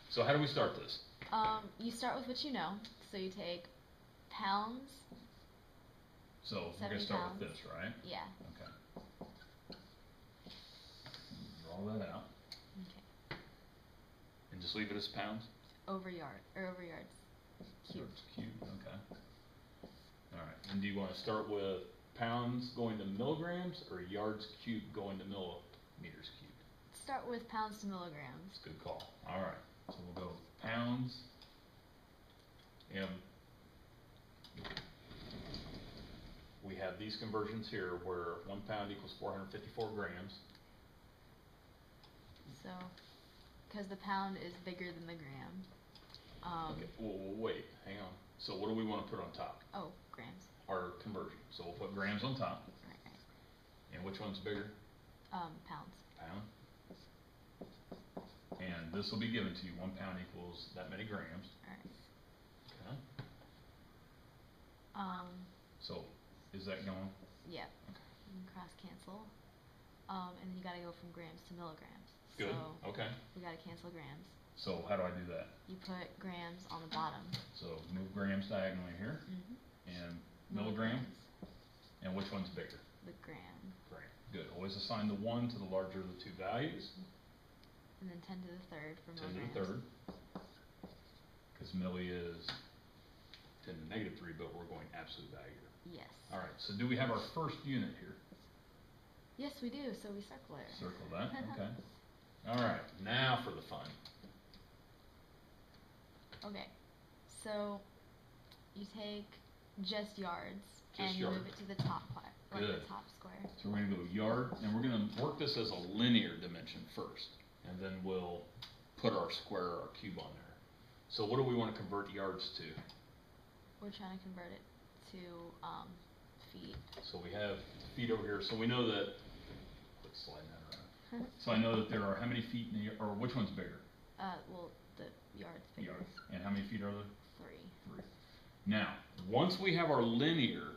So how do we start this? You start with what you know. So you take pounds. So we're going to start with this, right? Yeah. Okay. Draw that out. Okay. And just leave it as pounds? Over yards. Cubed. So cubed, okay. Alright, and do you want to start with pounds going to milligrams or yards cubed going to millimeters cubed? Start with pounds to milligrams. Good call. Alright, so we'll go pounds. We have these conversions here where 1 pound equals 454 grams. So, because the pound is bigger than the gram. Okay. Well, wait, hang on. So what do we want to put on top? Oh, grams. Our conversion. So we'll put grams on top. Right. And which one's bigger? Pounds. Pound. And this will be given to you. 1 pound equals that many grams. Alright. Okay. So, is that going? Yeah. Okay. You can cross cancel. And then you gotta go from grams to milligrams. Good. So okay. We gotta cancel grams. So how do I do that? You put grams on the bottom. So move grams diagonally here. And milligram. And which one's bigger? The gram. Gram. Good. Always assign the 1 to the larger of the two values. And then 10 to the third for 10 milligrams. to the third. Because milli is 10 to the negative 3, but we're going absolute value. Yes. Alright, so do we have our first unit here? Yes, we do, so we circle it. Circle that, okay. Alright, now for the fun. Okay, so you take just yards and you move it to the top part, like the top square. So we're going to go yard, and we're going to work this as a linear dimension first, and then we'll put our square or our cube on there. So what do we want to convert yards to? We're trying to convert it to feet. So we have feet over here, so we know that, let's slide that around. So I know that there are how many feet in the, or which one's bigger? Well, the yard's bigger. Yards. And how many feet are there? 3. 3. Now, once we have our linear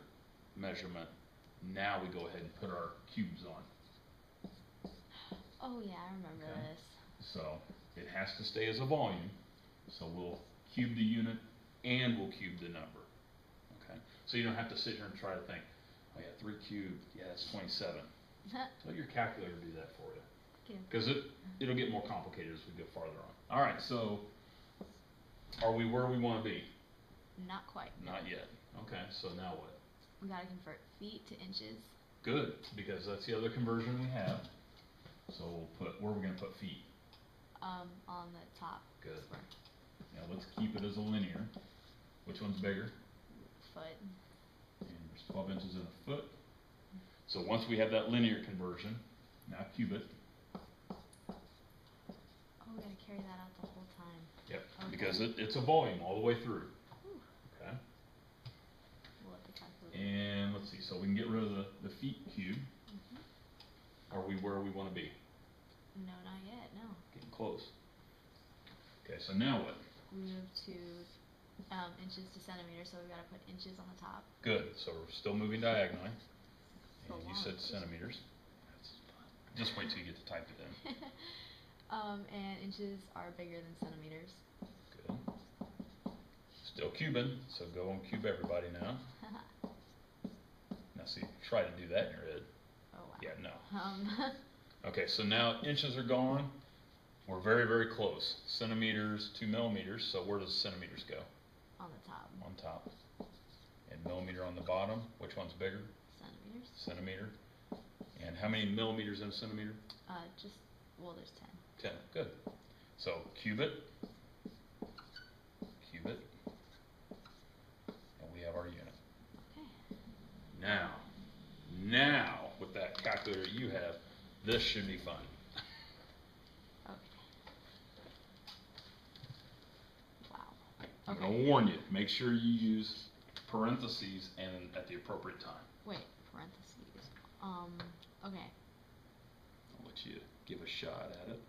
measurement, now we go ahead and put our cubes on. Oh yeah, I remember this. So it has to stay as a volume. So we'll cube the unit and we'll cube the number. Okay. So you don't have to sit here and try to think, oh yeah, 3 cubed, yeah, that's 27. Let your calculator do that for you. Because it'll get more complicated as we go farther on. Alright, so are we where we want to be? Not quite. Not yet. Okay, so now what? We gotta convert feet to inches. Good, because that's the other conversion we have. So we'll put, where are we going to put feet? On the top. Good. Square. Now let's keep it as a linear. Which one's bigger? Foot. And there's 12 inches in a foot. So once we have that linear conversion, now cube it. Oh, we gotta carry that out the whole time. Yep, okay. Because it's a volume all the way through. Whew. Okay. We'll have to calculate. And let's see, so we can get rid of the feet cube. Are we where we want to be? No, not yet, no. Getting close. Okay, so now what? We move to inches to centimeters, so we've got to put inches on the top. Good, so we're still moving diagonally. So and you said centimeters. Just wait till you get to type it in. And inches are bigger than centimeters. Good. Still cubing, so go and cube everybody now. Now see, try to do that in your head. Oh wow. Yeah, no. Okay, so now inches are gone. We're very, very close. Centimeters to millimeters, so where does centimeters go? On the top. On top. And millimeter on the bottom. Which one's bigger? Centimeters. Centimeter. And how many millimeters in a centimeter? Well, there's 10. 10. Good. So cube it. Cube it. And we have our unit. Okay. Now, with that calculator you have, this should be fun. Okay. Wow. I'm going to warn you. Make sure you use parentheses and at the appropriate time. Wait, parentheses. Okay. I'll let you give a shot at it.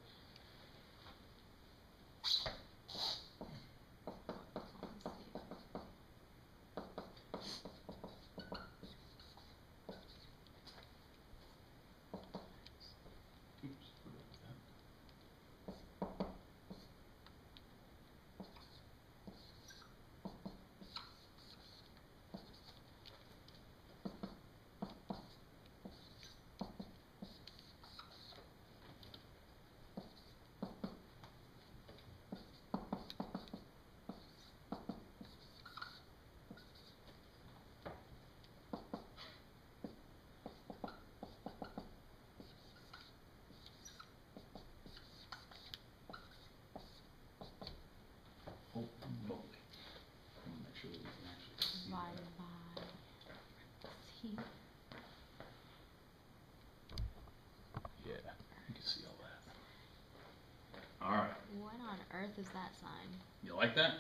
earth is that sign? You like that?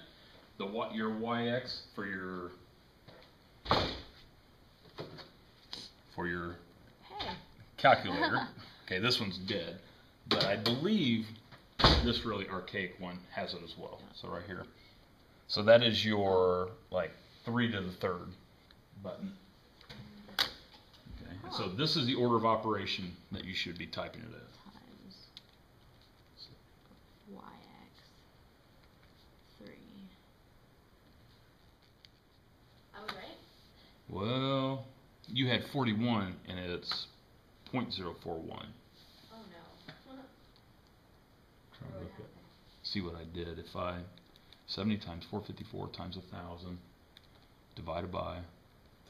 Your YX for your hey. calculator. Okay, this one's dead, but I believe this really archaic one has it as well. So right here. So that is your like 3 to the 3rd button. Okay. So this is the order of operation that you should be typing it in. Times YX 3. I was right? Well, you had 41 and it's 0.041. Oh no. Try to look at, see what I did. If I 70 times 454 times 1,000 divided by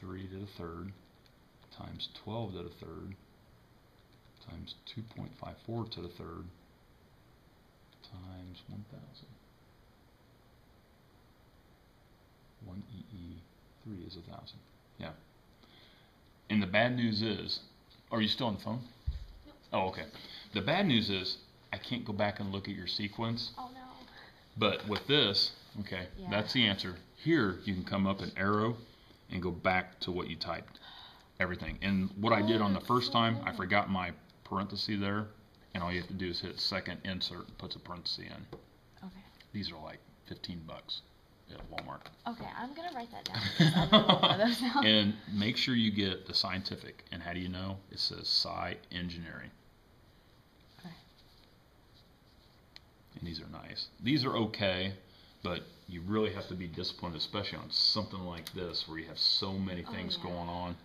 3 to the 3rd times 12 to the 3rd times 2.54 to the 3rd times 1,000. 1 EE 3 is 1,000. Yeah. And the bad news is, are you still on the phone? Nope. Oh, okay. The bad news is I can't go back and look at your sequence. Oh no. But with this, okay, Yeah. that's the answer. Here you can come up an arrow and go back to what you typed. Everything. And what I did on the first time, I forgot my parenthesis there, and all you have to do is hit second insert and puts a parenthesis in. Okay. These are like $15 at Walmart. Okay, I'm gonna write that down because I really want one of those now. And make sure you get the scientific. And how do you know? It says Sci Engineering. Okay. And these are nice. These are okay, but you really have to be disciplined, especially on something like this where you have so many things going on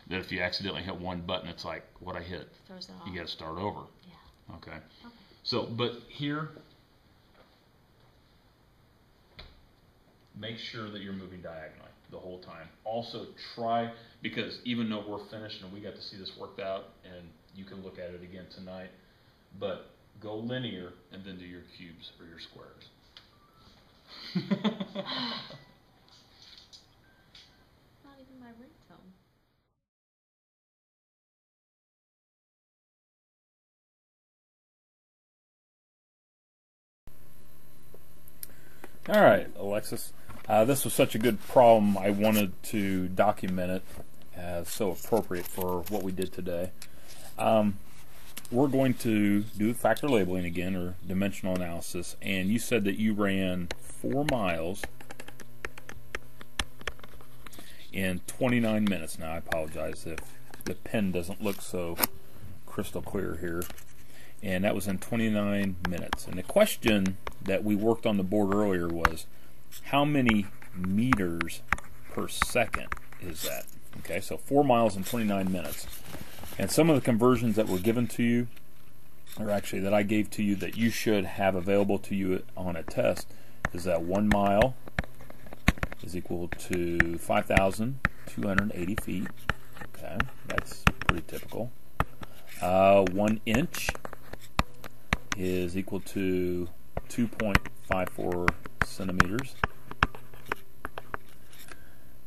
that if you accidentally hit one button, it's like, what I hit? Throws it off. You got to start over. Yeah. Okay. So, but here, make sure that you're moving diagonally the whole time. Also try, because even though we're finished and we got to see this worked out and you can look at it again tonight, but go linear and then do your cubes or your squares. Not even my ringtone. All right, Alexis. This was such a good problem, I wanted to document it as so appropriate for what we did today. We're going to do factor labeling again, or dimensional analysis, and you said that you ran 4 miles in 29 minutes. Now, I apologize if the pen doesn't look so crystal clear here. And that was in 29 minutes. And the question that we worked on the board earlier was, how many meters per second is that? Okay, so 4 miles in 29 minutes. And some of the conversions that were given to you, or actually that I gave to you that you should have available to you on a test, is that 1 mile is equal to 5,280 feet. Okay, that's pretty typical. 1 inch is equal to 2.54 centimeters.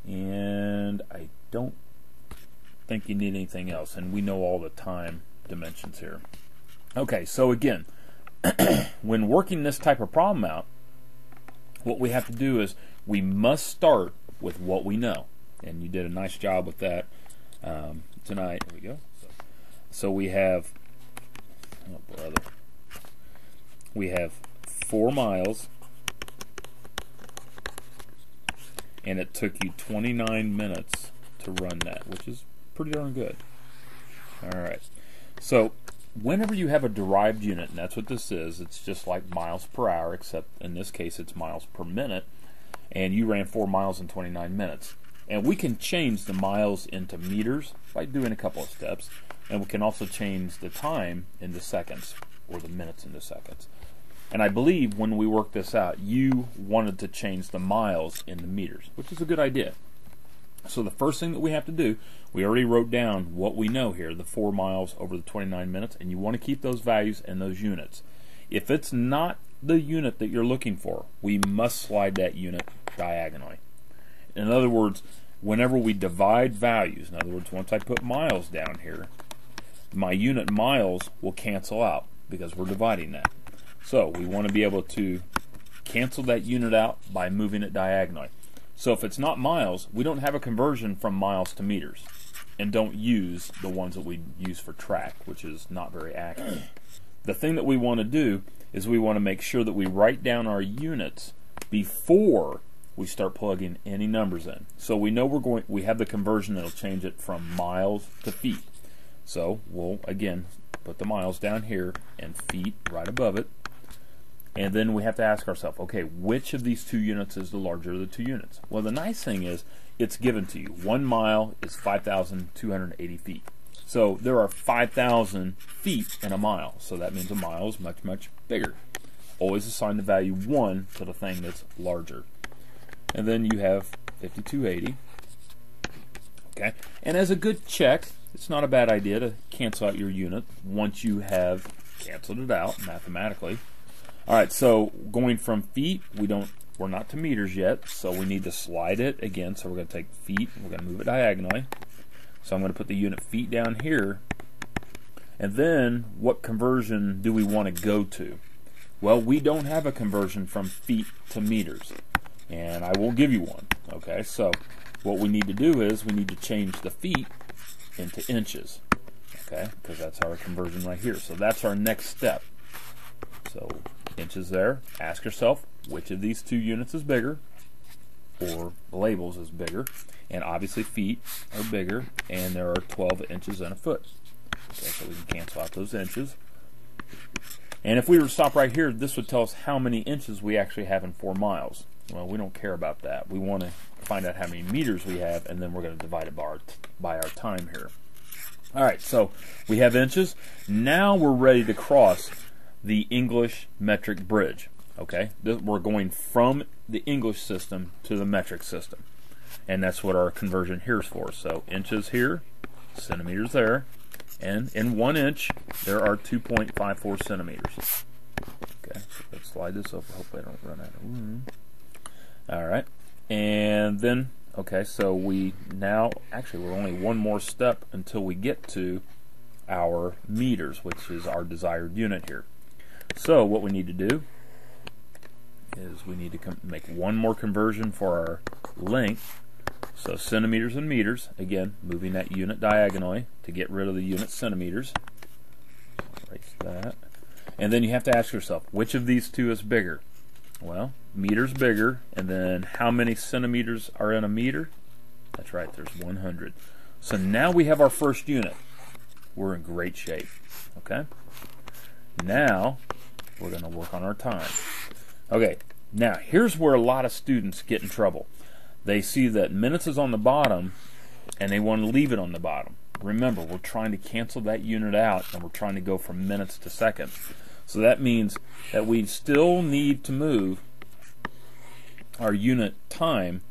And I don't think you need anything else, and we know all the time dimensions here. Okay, so again, when working this type of problem out, what we have to do is we must start with what we know, and you did a nice job with that tonight. There we go. So we have, oh brother, we have 4 miles, and it took you 29 minutes to run that, which is pretty darn good. All right, so whenever you have a derived unit, and that's what this is, it's just like miles per hour, except in this case it's miles per minute, and you ran 4 miles in 29 minutes. And we can change the miles into meters by doing a couple of steps, and we can also change the time into seconds, or the minutes into seconds. And I believe when we worked this out, you wanted to change the miles into meters, which is a good idea. So the first thing that we have to do, we already wrote down what we know here, the 4 miles over the 29 minutes, and you want to keep those values and those units. If it's not the unit that you're looking for, we must slide that unit diagonally. In other words, whenever we divide values, in other words, once I put miles down here, my unit miles will cancel out because we're dividing that. So we want to be able to cancel that unit out by moving it diagonally. So if it's not miles, we don't have a conversion from miles to meters, and don't use the ones that we use for track, which is not very accurate. The thing that we want to do is we want to make sure that we write down our units before we start plugging any numbers in. So we know we have the conversion that'll change it from miles to feet. So we'll again put the miles down here and feet right above it. And then we have to ask ourselves, okay, which of these two units is the larger of the two units? Well, the nice thing is it's given to you. 1 mile is 5,280 feet. So there are 5,000 feet in a mile. So that means a mile is much, much bigger. Always assign the value 1 to the thing that's larger. And then you have 5,280. Okay. And as a good check, it's not a bad idea to cancel out your unit once you have canceled it out mathematically. All right, so going from feet, we're not to meters yet, so we need to slide it again. So we're going to take feet, and we're going to move it diagonally. So I'm going to put the unit feet down here. And then what conversion do we want to go to? Well, we don't have a conversion from feet to meters, and I will give you one. Okay, so what we need to do is we need to change the feet into inches. Okay, because that's our conversion right here. So that's our next step. So inches there. Ask yourself which of these two units is bigger, or labels is bigger, and obviously feet are bigger, and there are 12 inches in a foot. Okay, so we can cancel out those inches. And if we were to stop right here, this would tell us how many inches we actually have in 4 miles. Well, we don't care about that. We want to find out how many meters we have, and then we're going to divide it by our time here. All right, so we have inches. Now we're ready to cross the English metric bridge. Okay, we're going from the English system to the metric system, and that's what our conversion here is for. So inches here, centimeters there, and in 1 inch there are 2.54 centimeters. Okay, so let's slide this over. Hopefully I don't run out of room. All right, and then okay, so we're only one more step until we get to our meters, which is our desired unit here. So what we need to do is we need to make one more conversion for our length. So centimeters and meters, again, moving that unit diagonally to get rid of the unit centimeters. Erase that. And then you have to ask yourself, which of these two is bigger? Well, meters bigger, and then how many centimeters are in a meter? That's right, there's 100. So now we have our first unit. We're in great shape. Okay? Now we're going to work on our time. Okay, now here's where a lot of students get in trouble. They see that minutes is on the bottom and they want to leave it on the bottom. Remember, we're trying to cancel that unit out and we're trying to go from minutes to seconds. So that means that we still need to move our unit time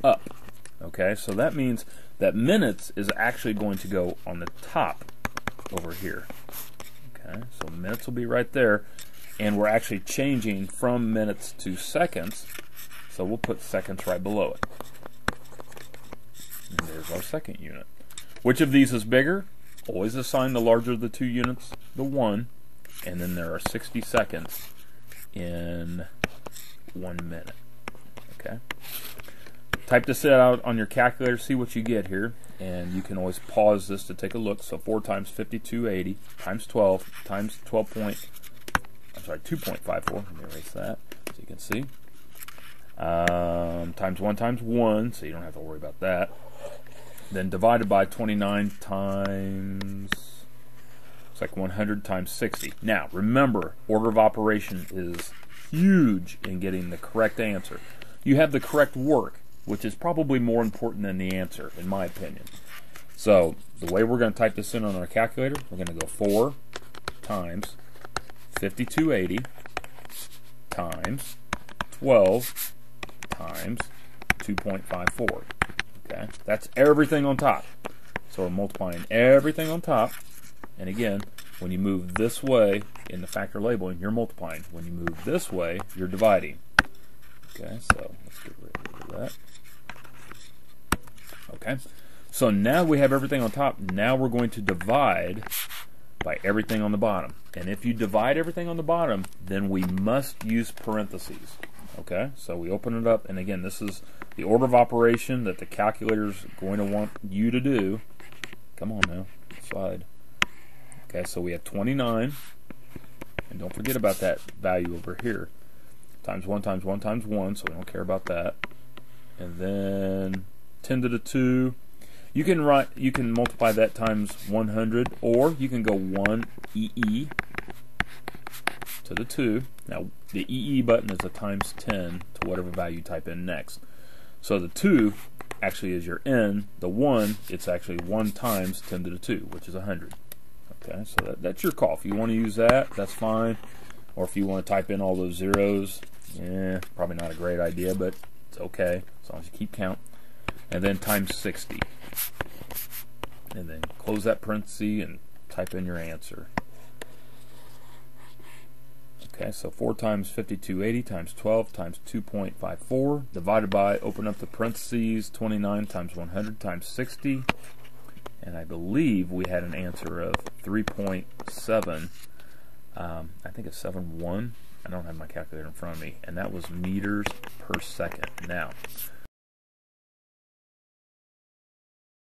up. Okay, so that means that minutes is actually going to go on the top over here. Okay, so minutes will be right there, and we're actually changing from minutes to seconds, so we'll put seconds right below it. And there's our second unit. Which of these is bigger? Always assign the larger of the two units the 1, and then there are 60 seconds in 1 minute. Okay. Type this out on your calculator, see what you get here, and you can always pause this to take a look. So 4 times 5280 times 12 times 2.54. Let me erase that so you can see. Times 1 times 1, so you don't have to worry about that. Then divided by 29 times, it's like 100 times 60. Now, remember, order of operation is huge in getting the correct answer. You have the correct work, which is probably more important than the answer, in my opinion. So, the way we're going to type this in on our calculator, we're going to go 4 times 5280 times 12 times 2.54. Okay, that's everything on top. So we're multiplying everything on top. And again, when you move this way in the factor labeling, you're multiplying. When you move this way, you're dividing. Okay, so let's get rid of that. Okay, so now we have everything on top. Now we're going to divide by everything on the bottom. And if you divide everything on the bottom, then we must use parentheses. Okay, so we open it up, and again, this is the order of operation that the calculator's going to want you to do. Come on now, slide. Okay, so we have 29, and don't forget about that value over here. Times 1 times 1 times 1, so we don't care about that. And then 10 to the 2. You can multiply that times 100, or you can go 1 EE to the 2. Now, the EE button is a times 10 to whatever value you type in next. So the 2 actually is your n. The 1, it's actually 1 times 10 to the 2, which is 100. Okay, so that's your call. If you want to use that, that's fine. Or if you want to type in all those zeros, probably not a great idea, but it's okay, as long as you keep count. And then times 60. And then close that parenthesis and type in your answer. Okay, so 4 times 5280 times 12 times 2.54 divided by, open up the parentheses, 29 times 100 times 60. And I believe we had an answer of 3.7. I think it's 7.1. I don't have my calculator in front of me. And that was meters per second. Now,